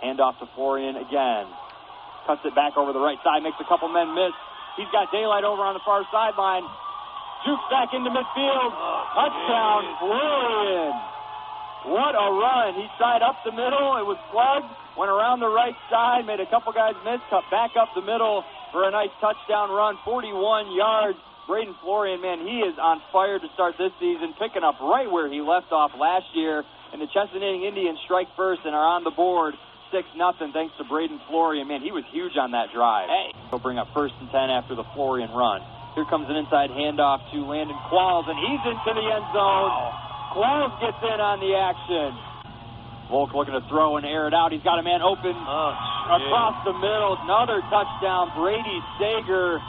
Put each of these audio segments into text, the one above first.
Handoff to Florian again. Cuts it back over the right side, makes a couple men miss. He's got daylight over on the far sideline. Jukes back into midfield. Touchdown, Florian. What a run. He side up the middle. It was plugged. Went around the right side, made a couple guys miss, cut back up the middle for a nice touchdown run, 41 yards. Braden Florian, man, he is on fire to start this season, picking up right where he left off last year. And the Chesaning Indians strike first and are on the board 6-0 thanks to Braden Florian. Man, he was huge on that drive. Hey. He'll bring up 1st and 10 after the Florian run. Here comes an inside handoff to Landon Qualls, and he's into the end zone. Qualls gets in on the action. Volk looking to throw and air it out. He's got a man open across the middle. Another touchdown, Brady Sager.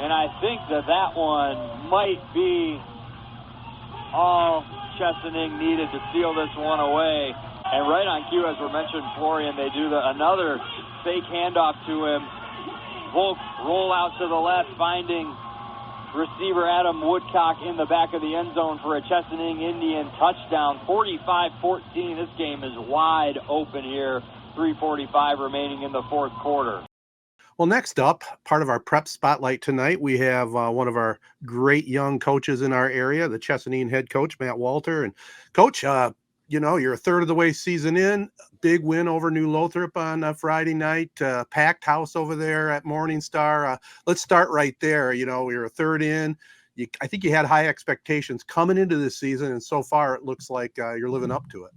And I think that one might be all Chesaning needed to seal this one away. And right on cue, as we're mentioning Florian, they do another fake handoff to him. Volk roll out to the left, finding receiver Adam Woodcock in the back of the end zone for a Chesaning Indian touchdown. 45-14. This game is wide open here. 3:45 remaining in the fourth quarter. Well, next up, part of our prep spotlight tonight, we have one of our great young coaches in our area, the Chesaning head coach, Matt Walter. And Coach, you're a third of the way season in. Big win over New Lothrop on Friday night. Packed house over there at Morning Star. Let's start right there. You're a third in. I think you had high expectations coming into this season, and so far it looks like you're living up to it.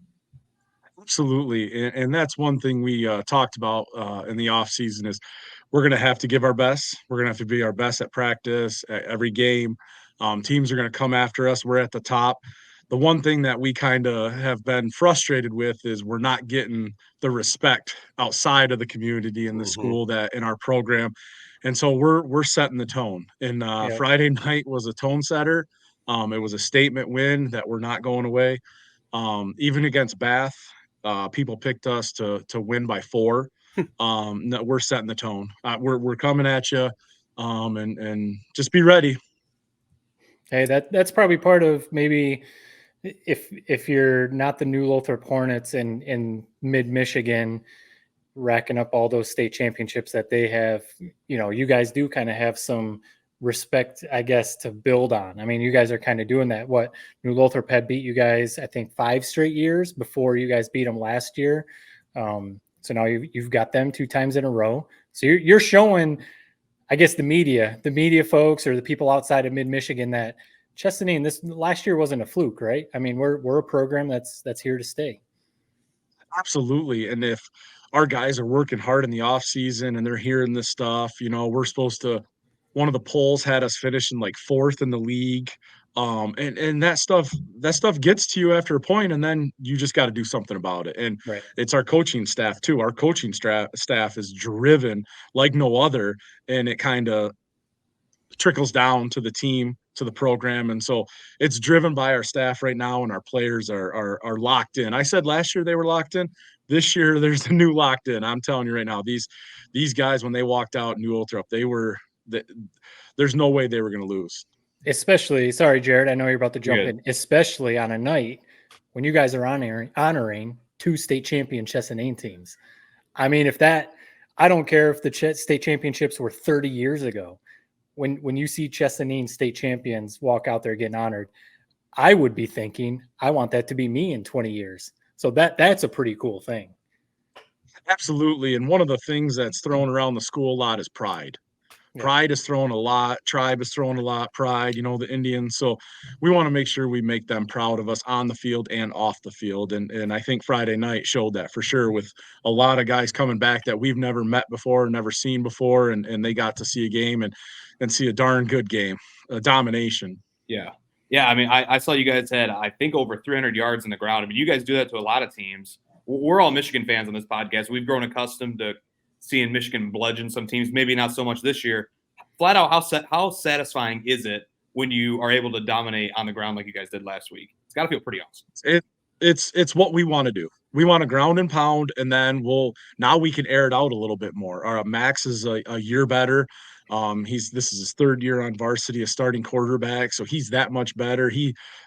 Absolutely, and that's one thing we talked about in the off season is we're going to have to give our best. We're going to have to be our best at practice, at every game. Teams are going to come after us. We're at the top. The one thing that we kind of have been frustrated with is we're not getting the respect outside of the community in the school that in our program. And so we're setting the tone. And Friday night was a tone setter. It was a statement win that we're not going away. Even against Bath, people picked us to win by 4. No, we're setting the tone. We're coming at you, and just be ready. Hey, that's probably part of maybe if you're not the New Lothrop Hornets in mid-Michigan racking up all those state championships that they have, you guys do kind of have some respect, I guess, to build on. I mean, you guys are kind of doing that. What New Lothrop had beat you guys, I think, 5 straight years before you guys beat them last year. So now you've got them 2 times in a row. So you're showing, I guess, the media folks or the people outside of mid-Michigan that Chesaning this last year wasn't a fluke, right? I mean, we're a program that's here to stay. Absolutely. And if our guys are working hard in the off season and they're hearing this stuff, we're supposed to, one of the polls had us finishing like 4th in the league. And that stuff gets to you after a point, and then you just got to do something about it. And It's our coaching staff too. Our coaching staff is driven like no other, and it kind of trickles down to the team, to the program. And so it's driven by our staff right now, and our players are locked in. I said last year they were locked in. This year there's a new locked in. I'm telling you right now, these guys, when they walked out New Lothrop, there's no way they were going to lose. Especially, sorry, Jared, I know you're about to jump in, especially on a night when you guys are honoring 2 state champion Chesaning teams. I mean, I don't care if the state championships were 30 years ago. When you see Chesaning state champions walk out there getting honored, I would be thinking, I want that to be me in 20 years. So that's a pretty cool thing. Absolutely. And one of the things that's thrown around the school a lot is pride. Pride is thrown a lot. Tribe is thrown a lot. Pride, the Indians. So we want to make sure we make them proud of us on the field and off the field. And I think Friday night showed that for sure, with a lot of guys coming back that we've never met before, never seen before. And they got to see a game and see a darn good game, a domination. Yeah. I mean, I saw you guys had, I think, over 300 yards in the ground. I mean, you guys do that to a lot of teams. We're all Michigan fans on this podcast. We've grown accustomed to seeing Michigan bludgeon some teams, maybe not so much this year. Flat out, how satisfying is it when you are able to dominate on the ground like you guys did last week? It's got to feel pretty awesome. It's what we want to do. We want to ground and pound, and then now we can air it out a little bit more. Our Max is a year better. This is his third year on varsity, a starting quarterback, so he's that much better.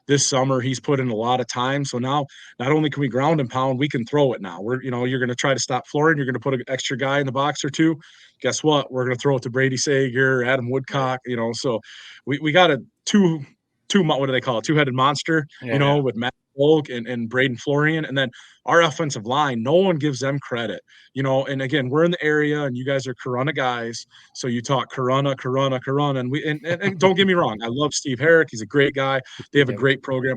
This summer he's put in a lot of time. So now not only can we ground and pound, we can throw it now. You're going to try to stop Florian. You're going to put an extra guy in the box or two. Guess what? We're going to throw it to Brady Sager, Adam Woodcock. So we got a what do they call it? Two-headed monster. With Matt Volk and Braden Florian, and then our offensive line. No one gives them credit. And again, we're in the area, and you guys are Corunna guys, so you talk Corunna, and don't get me wrong, I love Steve Herrick. He's a great guy. They have a great program.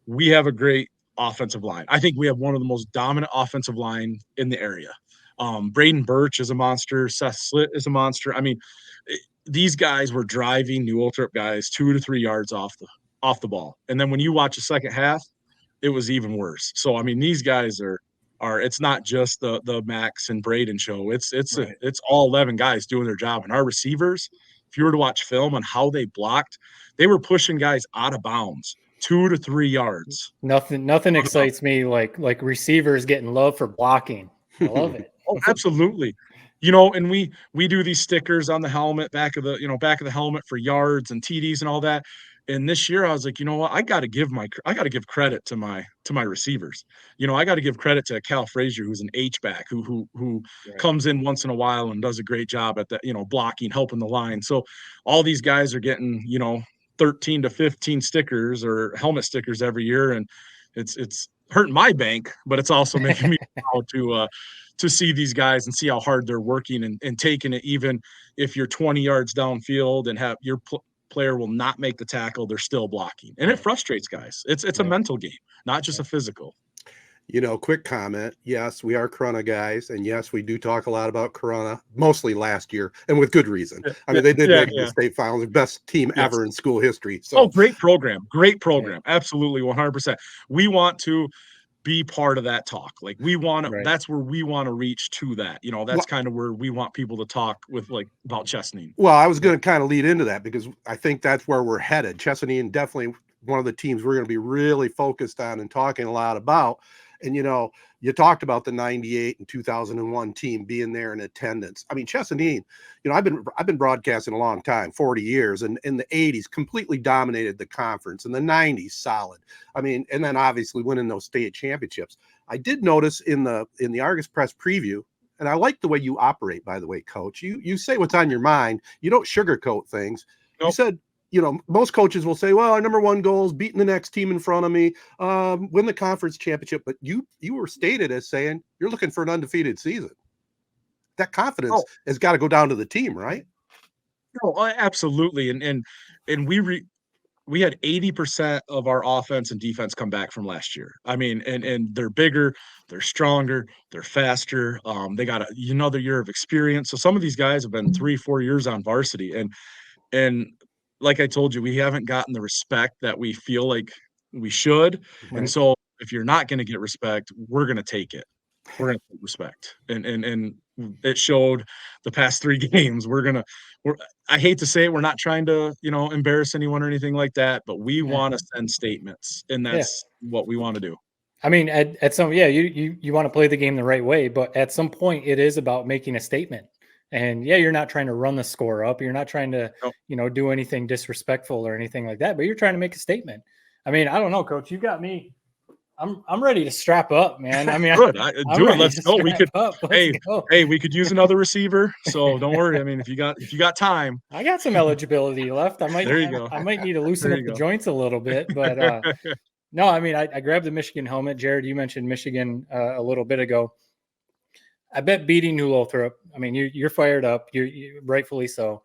We have a great offensive line. I think we have one of the most dominant offensive line in the area. Braden Birch is a monster. Seth Slitt is a monster. I mean, these guys were driving New Lothrop guys 2 to 3 yards off the ball, and then when you watch the second half, it was even worse. So I mean, these guys are it's not just the Max and Braden show. It's all 11 guys doing their job. And our receivers, if you were to watch film on how they blocked, they were pushing guys out of bounds 2 to 3 yards. Nothing excites me like receivers getting love for blocking. I love it. Oh, absolutely. And we do these stickers on the helmet, back of the helmet for yards and TDs and all that. And this year I was like, you know what? I got to give credit to my receivers. I got to give credit to Cal Frazier, who's an H-back who comes in once in a while and does a great job at that, blocking, helping the line. So all these guys are getting, 13 to 15 stickers or helmet stickers every year. And it's hurting my bank, but it's also making me proud to see these guys and see how hard they're working and taking it, even if you're 20 yards downfield and have your player will not make the tackle, they're still blocking. And it frustrates guys. It's a mental game, not just a physical. Quick comment. Yes, we are Corunna guys. And yes, we do talk a lot about Corunna, mostly last year, and with good reason. I mean, they did make the state finals, the best team ever in school history. So great program. Absolutely. 100%. We want to be part of that talk. Like we want to, that's where we want to reach to that. That's kind of where we want people to talk with, like, about Chesaning. Well, I was going to kind of lead into that because I think that's where we're headed. Chesaning definitely one of the teams we're going to be really focused on and talking a lot about. And, you talked about the 98 and 2001 team being there in attendance. I mean, Chesaning, I've been broadcasting a long time, 40 years, and in the 80s completely dominated the conference, in the 90s solid. I mean, and then obviously winning those state championships. I did notice in the Argus Press preview, and I like the way you operate, by the way, Coach. You say what's on your mind. You don't sugarcoat things. Nope. You said, most coaches will say, well, our number one goal is beating the next team in front of me, win the conference championship. But you were stated as saying you're looking for an undefeated season. That confidence has got to go down to the team, right? Oh, absolutely. And we had 80% of our offense and defense come back from last year. I mean, and they're bigger, they're stronger, they're faster. They got another year of experience. So some of these guys have been 3-4 years on varsity. And like I told you, we haven't gotten the respect that we feel like we should. Right. And so if you're not going to get respect, we're going to take it. We're going to take respect. And it showed the past 3 games. I hate to say it, we're not trying to, embarrass anyone or anything like that, but we want to send statements, and that's what we want to do. I mean, at some, you want to play the game the right way, but at some point it is about making a statement. And you're not trying to run the score up. You're not trying to, do anything disrespectful or anything like that, but you're trying to make a statement. I mean, I don't know, Coach, you got me. I'm ready to strap up, man. I mean, good. Do it. Let's go. We could, hey, we could use another receiver. So don't worry. I mean, if you got time, I got some eligibility left. There you go. I might need to loosen up the joints a little bit, but no, I mean, I grabbed the Michigan helmet. Jared, you mentioned Michigan a little bit ago. I bet beating New Lothrop, I mean, you're fired up. You're rightfully so.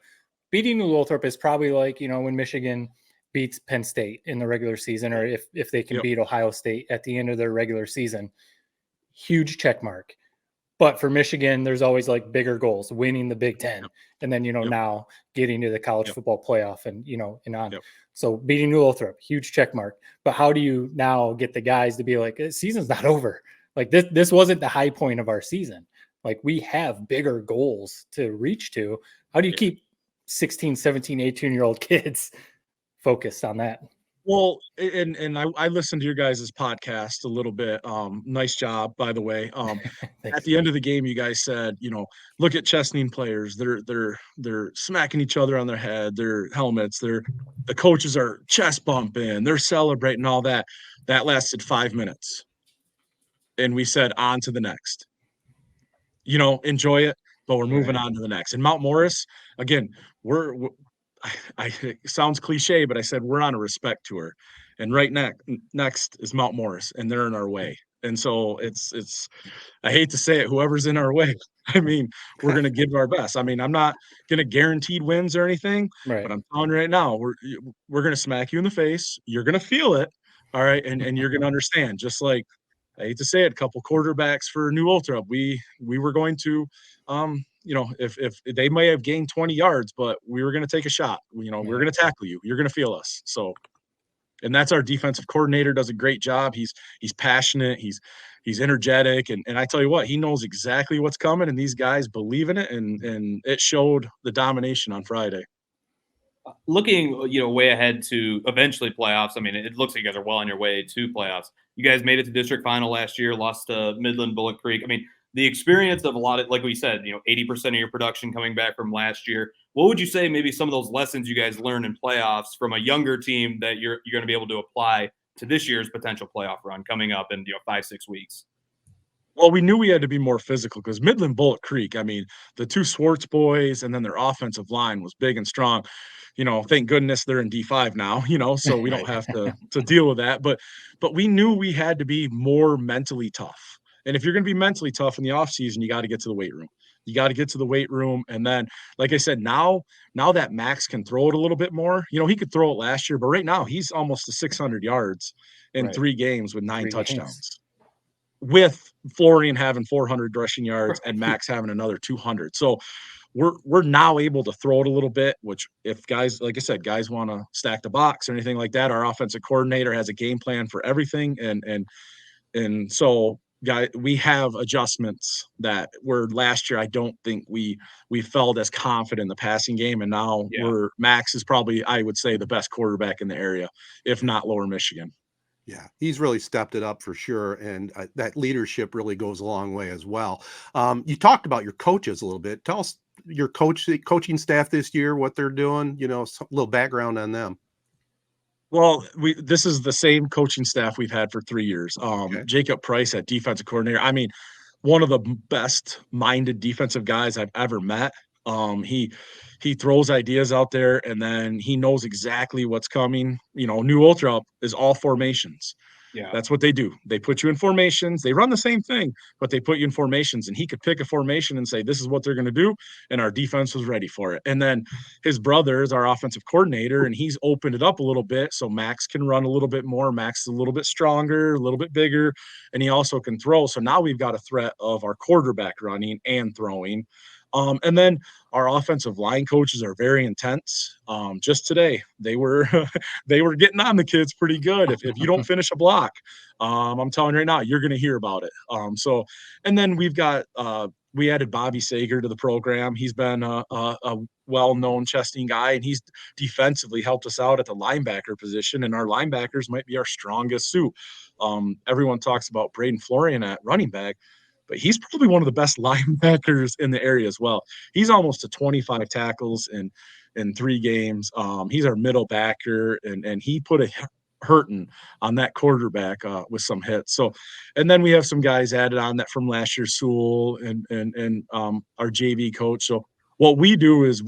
Beating New Lothrop is probably like, when Michigan beats Penn State in the regular season, or if they can beat Ohio State at the end of their regular season. Huge check mark. But for Michigan, there's always like bigger goals, winning the Big Ten, and then, now getting to the college football playoff and, and on. So beating New Lothrop, huge check mark. But how do you now get the guys to be like, the season's not over? Like this wasn't the high point of our season. Like, we have bigger goals to reach to. How do you keep 16, 17, 18-year-old kids focused on that? Well, and I listened to your guys' podcast a little bit. Nice job, by the way. At the end of the game, you guys said, look at Chesaning players. They're smacking each other on their head, their helmets. The coaches are chest bumping. They're celebrating all that. That lasted 5 minutes, and we said on to the next. Enjoy it, but we're moving on to the next. And Mount Morris, again, we're it sounds cliche, but I said we're on a respect tour, and right next is Mount Morris, and they're in our way. And so it's I hate to say it, whoever's in our way. I mean, we're gonna give our best. I mean, I'm not gonna guaranteed wins or anything, Right. but I'm telling you right now, we're gonna smack you in the face. You're gonna feel it, all right, and you're gonna understand. Just like I hate to say it, a couple quarterbacks for New Lothrop, we were going to, if they may have gained 20 yards, but we were going to take a shot. We're going to tackle you. You're going to feel us. So, and that's our defensive coordinator, does a great job. He's passionate. He's energetic, and I tell you what, he knows exactly what's coming, and these guys believe in it, and it showed the domination on Friday. Looking, way ahead to eventually playoffs. I mean, it looks like you guys are well on your way to playoffs. You guys made it to district final last year, lost to Midland Bullet Creek. I mean, the experience of a lot of, like we said, 80% of your production coming back from last year. What would you say maybe some of those lessons you guys learned in playoffs from a younger team that you're going to be able to apply to this year's potential playoff run coming up in 5-6 weeks? Well, we knew we had to be more physical because Midland Bullet Creek, I mean, the two Swartz boys and then their offensive line was big and strong. Thank goodness they're in D5 now, so we don't have to deal with that. But we knew we had to be more mentally tough. And if you're going to be mentally tough in the offseason, you got to get to the weight room. You got to get to the weight room. And then, like I said, now that Max can throw it a little bit more, he could throw it last year, but right now he's almost to 600 yards in 3 games with 9 touchdowns. With Florian having 400 rushing yards and Max having another 200. So we're now able to throw it a little bit, which if guys, like I said, guys want to stack the box or anything like that, our offensive coordinator has a game plan for everything. And so we have adjustments that were last year. I don't think we felt as confident in the passing game. And now Max is probably, I would say, the best quarterback in the area, if not Lower Michigan. Yeah, he's really stepped it up for sure, and that leadership really goes a long way as well. You talked about your coaches a little bit. Tell us your coaching staff this year, what they're doing. A little background on them. Well, this is the same coaching staff we've had for 3 years. Okay. Jacob Price at defensive coordinator. I mean, one of the best-minded defensive guys I've ever met. He throws ideas out there, and then he knows exactly what's coming. New Lothrop is all formations. Yeah, that's what they do. They put you in formations. They run the same thing, but they put you in formations, and he could pick a formation and say, this is what they're going to do. And our defense was ready for it. And then his brother is our offensive coordinator, and he's opened it up a little bit. So Max can run a little bit more. Max is a little bit stronger, a little bit bigger, and he also can throw. So now we've got a threat of our quarterback running and throwing. And then our offensive line coaches are very intense. Just today, they were getting on the kids pretty good. If you don't finish a block, I'm telling you right now, you're going to hear about it. And then we added Bobby Sager to the program. He's been a well-known Chesaning guy, and he's defensively helped us out at the linebacker position. And our linebackers might be our strongest suit. Everyone talks about Braden Florian at running back, but he's probably one of the best linebackers in the area as well. He's almost to 25 tackles in 3 games. He's our middle backer, and he put a hurting on that quarterback with some hits. So, and then we have some guys added on that from last year, Sewell and our JV coach. So what we do is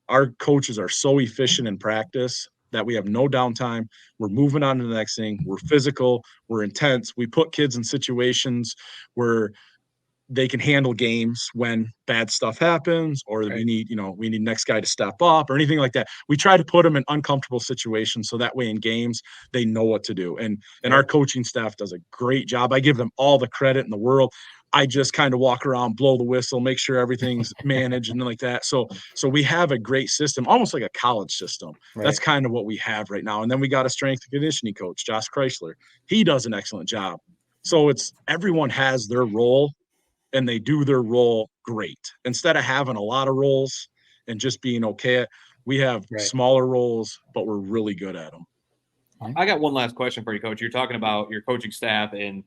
our coaches are so efficient in practice that we have no downtime. We're moving on to the next thing. We're physical. We're intense. We put kids in situations where they can handle games when bad stuff happens, or we need next guy to step up or anything like that. We try to put them in uncomfortable situations so that way in games they know what to do. And our coaching staff does a great job. I give them all the credit in the world. I just kind of walk around, blow the whistle, make sure everything's managed and like that. So we have a great system, almost like a college system. Right. That's kind of what we have right now. And then we got a strength and conditioning coach, Josh Chrysler. He does an excellent job. So everyone has their role, and they do their role great. Instead of having a lot of roles and just being okay, we have smaller roles, but we're really good at them. I got one last question for you, Coach. You're talking about your coaching staff and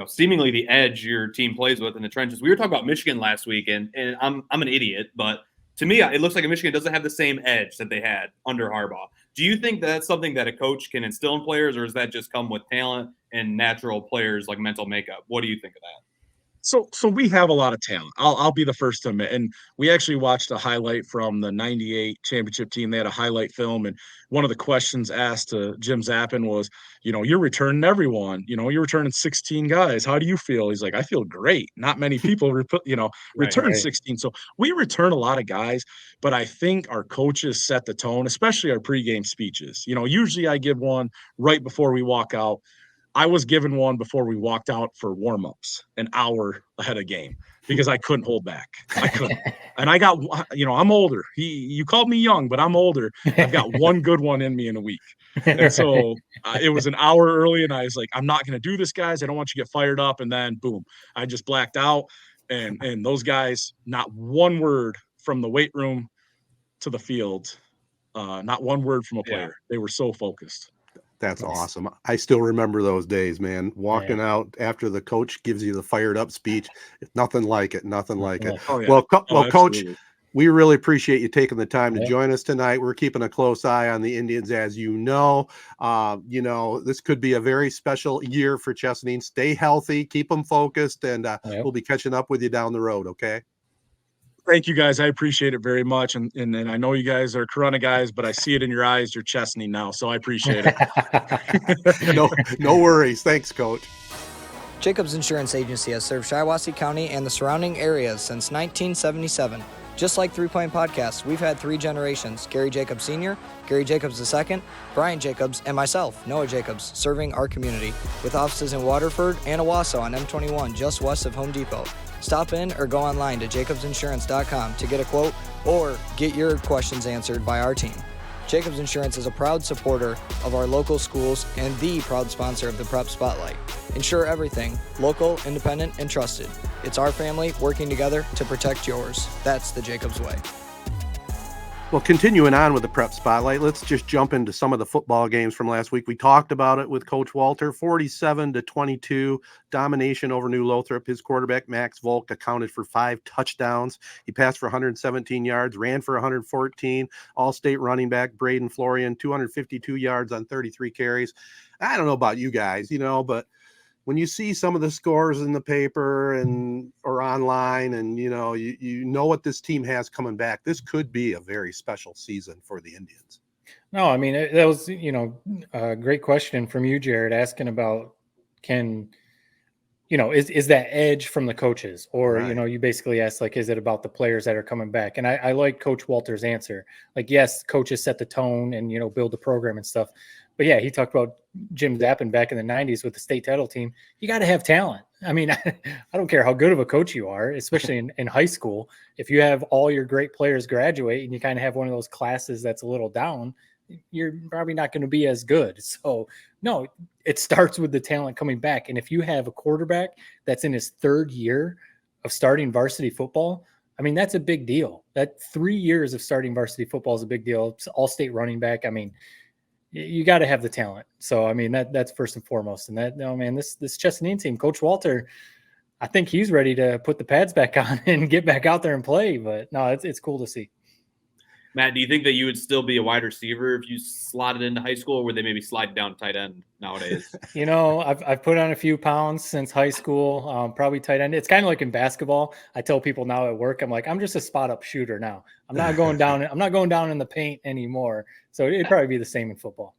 seemingly the edge your team plays with in the trenches. We were talking about Michigan last week, and I'm an idiot, but to me, it looks like Michigan doesn't have the same edge that they had under Harbaugh. Do you think that's something that a coach can instill in players, or does that just come with talent and natural players like mental makeup? What do you think of that? So we have a lot of talent. I'll be the first to admit. And we actually watched a highlight from the '98 championship team. They had a highlight film, and one of the questions asked to Jim Zappin was, you're returning everyone. You're returning 16 guys. How do you feel? He's like, I feel great. Not many people return Right. 16. So we return a lot of guys, but I think our coaches set the tone, especially our pregame speeches. Usually I give one right before we walk out. I was given one before we walked out for warm-ups an hour ahead of game because I couldn't hold back. I couldn't. And I got, I'm older. You called me young, but I'm older. I've got one good one in me in a week. And so it was an hour early, and I was like, I'm not going to do this, guys. I don't want you to get fired up. And then, boom, I just blacked out. And those guys, not one word from the weight room to the field, not one word from a player. Yeah. They were so focused. That's awesome. I still remember those days, man. Walking out after the coach gives you the fired up speech. Nothing like it. Nothing like it. Oh, yeah. Well, Coach, we really appreciate you taking the time to join us tonight. We're keeping a close eye on the Indians, as you know. This could be a very special year for Chesaning. Stay healthy, keep them focused, and we'll be catching up with you down the road, okay? Thank you, guys. I appreciate it very much. And I know you guys are Corunna guys, but I see it in your eyes. You're Chesaning now, so I appreciate it. No worries. Thanks, Coach. Jacobs Insurance Agency has served Shiawassee County and the surrounding areas since 1977. Just like 3 Point Podcast, we've had 3 generations: Gary Jacobs Sr., Gary Jacobs II, Brian Jacobs, and myself, Noah Jacobs, serving our community with offices in Waterford and Owasso on M21, just west of Home Depot. Stop in or go online to jacobsinsurance.com to get a quote or get your questions answered by our team. Jacobs Insurance is a proud supporter of our local schools and the proud sponsor of the Prep Spotlight. Insure everything, local, independent, and trusted. It's our family working together to protect yours. That's the Jacobs way. Well, continuing on with the Prep Spotlight, let's just jump into some of the football games from last week. We talked about it with Coach Walter, 47-22 domination over New Lothrop. His quarterback, Max Volk, accounted for 5 touchdowns. He passed for 117 yards, ran for 114. All-state running back, Braden Florian, 252 yards on 33 carries. I don't know about you guys, but when you see some of the scores in the paper or online, and you know what this team has coming back, this could be a very special season for the Indians. No, I mean, that was a great question from you, Jared, asking about is that edge from the coaches, or right. You basically asked, like, is it about the players that are coming back? And I like Coach Walter's answer. Like, yes, coaches set the tone and build the program and stuff. But yeah, he talked about Jim Zappin back in the 90s with the state title team. You got to have talent. I mean, I don't care how good of a coach you are, especially in high school. If you have all your great players graduate and you kind of have one of those classes that's a little down, you're probably not going to be as good. So no, it starts with the talent coming back. And if you have a quarterback that's in his 3rd year of starting varsity football, I mean, that's a big deal. That 3 years of starting varsity football is a big deal. It's all-state running back. I mean, you got to have the talent. So, I mean, that's first and foremost. And this Chesaning team, Coach Walter, I think he's ready to put the pads back on and get back out there and play. But no, it's cool to see. Matt, do you think that you would still be a wide receiver if you slotted into high school, or would they maybe slide down tight end nowadays? I've put on a few pounds since high school, probably tight end. It's kind of like in basketball. I tell people now at work, I'm like, I'm just a spot up shooter now. I'm not going down. I'm not going down in the paint anymore. So it'd probably be the same in football.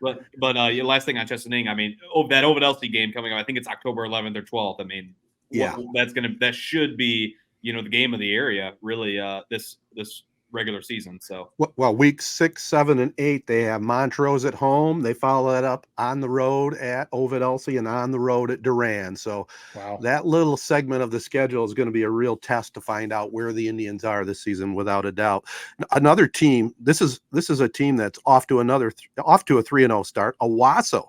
but last thing on Chesaning, I mean, that Ovid Elsie game coming up, I think it's October 11th or 12th. I mean, yeah, that should be, the game of the area really this regular season. So well, weeks 6, 7, and 8 they have Montrose at home. They follow that up on the road at Ovid Elsie and on the road at Durand. So wow, that little segment of the schedule is going to be a real test to find out where the Indians are this season, without a doubt. Another team, this is a team that's off to a 3-0 start. Owasso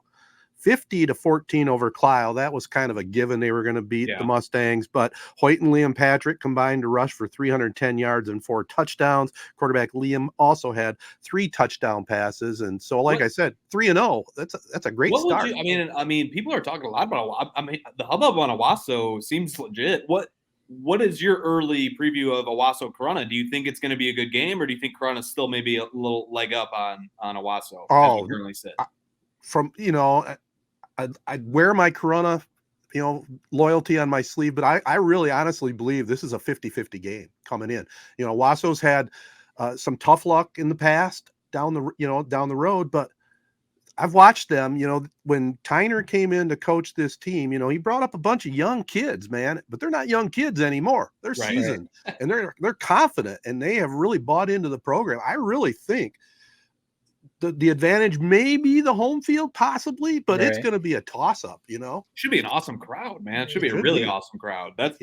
50-14 over Clio. That was kind of a given. They were going to beat the Mustangs, but Hoyt and Liam Patrick combined to rush for 310 yards and 4 touchdowns. Quarterback Liam also had 3 touchdown passes. And so, like I said, 3-0. That's a great start. I mean, people are talking a lot about, the hubbub on Owasso seems legit. What is your early preview of Owasso Corunna? Do you think it's going to be a good game, or do you think Corunna's still maybe a little leg up on Owasso? As we currently sit? I'd wear my Corunna, loyalty on my sleeve, but I really honestly believe this is a 50-50 game coming in. Owasso's had some tough luck in the past down the road, but I've watched them, when Tyner came in to coach this team, he brought up a bunch of young kids, man, but they're not young kids anymore. They're seasoned and they're confident, and they have really bought into the program. I really think the advantage may be the home field possibly, but it's going to be a toss up, Should be an awesome crowd, man. It should be a really awesome crowd. That's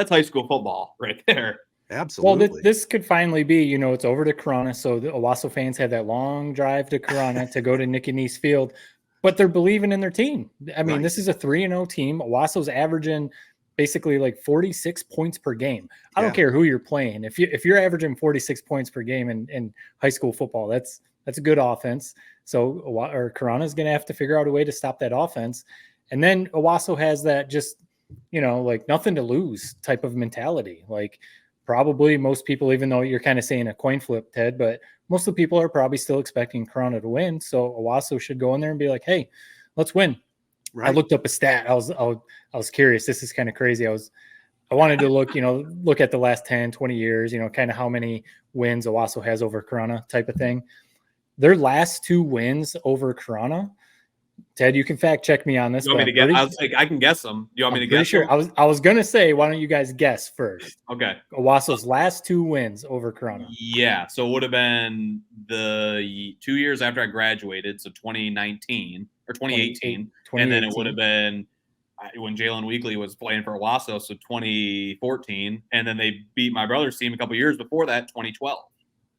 high school football right there. Absolutely. Well, this could finally be, it's over to Corunna. So the Owasso fans had that long drive to Corunna to go to Nick and Neese Field, but they're believing in their team. I mean, this is a 3-0 team. Owasso's averaging basically like 46 points per game. I don't care who you're playing. If you're averaging 46 points per game in high school football, that's a good offense. So Corunna is going to have to figure out a way to stop that offense. And then Owasso has that just, like nothing to lose type of mentality. Like, probably most people, even though you're kind of saying a coin flip, Ted, but most of the people are probably still expecting Corunna to win. So Owasso should go in there and be like, hey, let's win. Right. I looked up a stat. I was curious. This is kind of crazy. I wanted to look at the last 10, 20 years, kind of how many wins Owasso has over Corunna type of thing. Their last 2 wins over Corunna, Ted, you can fact check me on this. You want me to guess? I can guess them. You want me to guess? Sure. I was gonna say, why don't you guys guess first? Okay. Owasso's last 2 wins over Corunna. Yeah. So it would have been the 2 years after I graduated, so 2019 or 2018, and then it would have been when Jalen Weekly was playing for Owasso, so 2014, and then they beat my brother's team a couple years before that, 2012.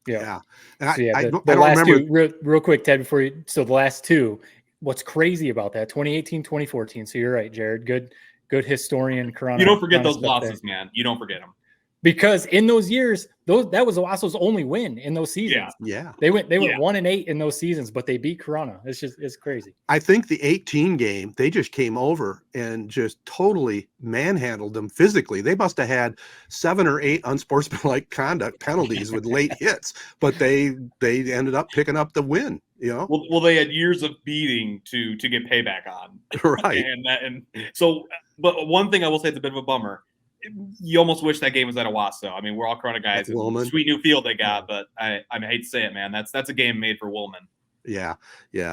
Yeah. And so I don't remember. Real quick, Ted, so the last 2. What's crazy about that? 2018, 2014. So you're right, Jared. Good historian. Corunna. You don't forget those losses, man. You don't forget them. Because in those years, that was Owasso's only win in those seasons. Yeah. They went 1-8 in those seasons, but they beat Corunna. It's crazy. I think the 18 game, they just came over and just totally manhandled them physically. They must have had 7 or 8 unsportsmanlike conduct penalties with late hits, but they ended up picking up the win. Well, they had years of beating to get payback on. Right. But one thing I will say, it's a bit of a bummer. You almost wish that game was at Owasso. I mean, we're all Corunna guys. Sweet new field they got, but I hate to say it, man. That's a game made for Woolman. Yeah.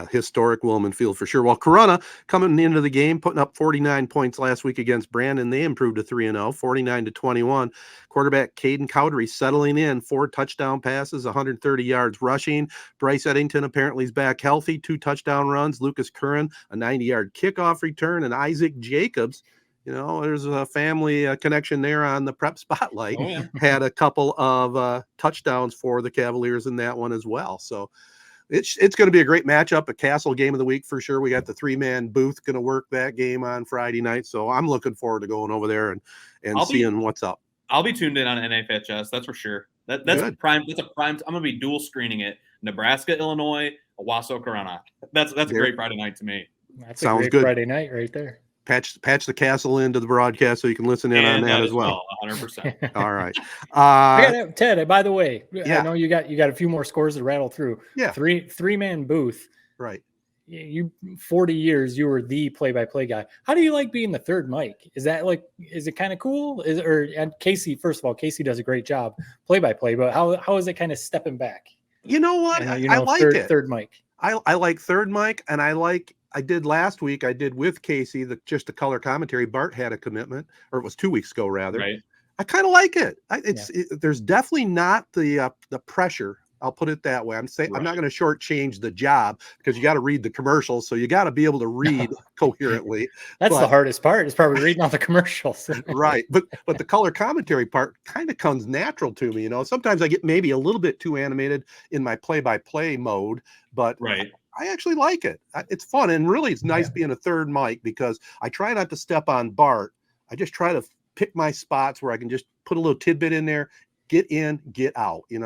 Historic Woolman Field for sure. Well, Corunna coming into the game, putting up 49 points last week against Brandon. They improved to 3-0, 49-21. Quarterback Caden Cowdery settling in, 4 touchdown passes, 130 yards rushing. Bryce Eddington apparently is back healthy, 2 touchdown runs. Lucas Curran, a 90-yard kickoff return, and Isaac Jacobs. There's a family connection there on the Prep Spotlight. Oh, yeah. Had a couple of touchdowns for the Cavaliers in that one as well. So it's going to be a great matchup, a Castle game of the week for sure. We got the 3-man booth going to work that game on Friday night. So I'm looking forward to going over there and seeing what's up. I'll be tuned in on NFHS. That's for sure. That's a prime. That's a prime. I'm going to be dual screening it. Nebraska, Illinois, Owasso, Corunna. That's a great Friday night to me. That's a great Friday night right there. Patch the Castle into the broadcast so you can listen in on that as well. 100%. All right. Ted, by the way, I know you got a few more scores to rattle through. Yeah. 3-man booth. Right. You 40 years, you were the play-by-play guy. How do you like being the third mic? Is it kind of cool? And Casey, first of all, Casey does a great job play-by-play, but how is it kind of stepping back? You know what? I like it. Third mic. I like third mic, and I did last week. I did with Casey just the color commentary. Bart had a commitment, or it was 2 weeks ago rather. Right. I kind of like it. There's definitely not the pressure. I'll put it that way. I'm not going to shortchange the job because you got to read the commercials, so you got to be able to read coherently. That's the hardest part. Is probably reading all the commercials. Right, but the color commentary part kind of comes natural to me. Sometimes I get maybe a little bit too animated in my play-by-play mode, but right. I actually like it. It's fun. And really, it's nice being a third mic because I try not to step on Bart. I just try to pick my spots where I can just put a little tidbit in there, get in, get out, and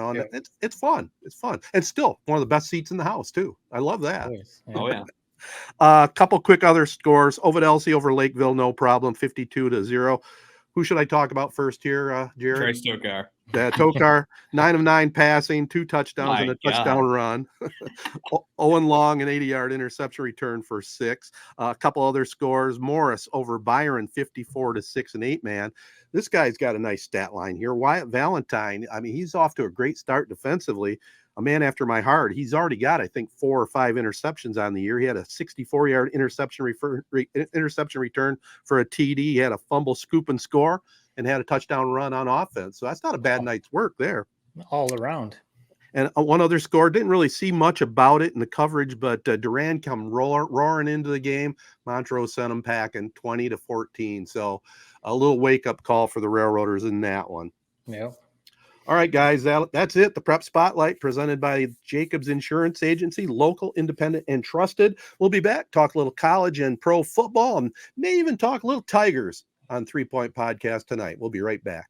it's fun. It's fun. And still one of the best seats in the house too. I love that. Oh yeah. A couple quick other scores. Ovid Elsie over Lakeville, no problem, 52-0. Who should I talk about first here, Jared? Trey Stokar. Tokar, 9 of 9 passing, 2 touchdowns and a touchdown run. Owen Long, an 80-yard interception return for 6. A couple other scores. Morris over Byron, 54-6 and 8 man. This guy's got a nice stat line here. Wyatt Valentine, I mean, he's off to a great start defensively. A man after my heart. He's already got, I think, 4 or 5 interceptions on the year. He had a 64-yard interception return for a TD. He had a fumble, scoop, and score, and had a touchdown run on offense. So that's not a bad night's work there. All around. And one other score, didn't really see much about it in the coverage, but Duran come roaring into the game. Montrose sent them packing 20-14. So a little wake-up call for the Railroaders in that one. Yeah. All right, guys, that's it. The Prep Spotlight presented by Jacobs Insurance Agency, local, independent, and trusted. We'll be back, talk a little college and pro football, and may even talk a little Tigers on 3 Point Podcast tonight. We'll be right back.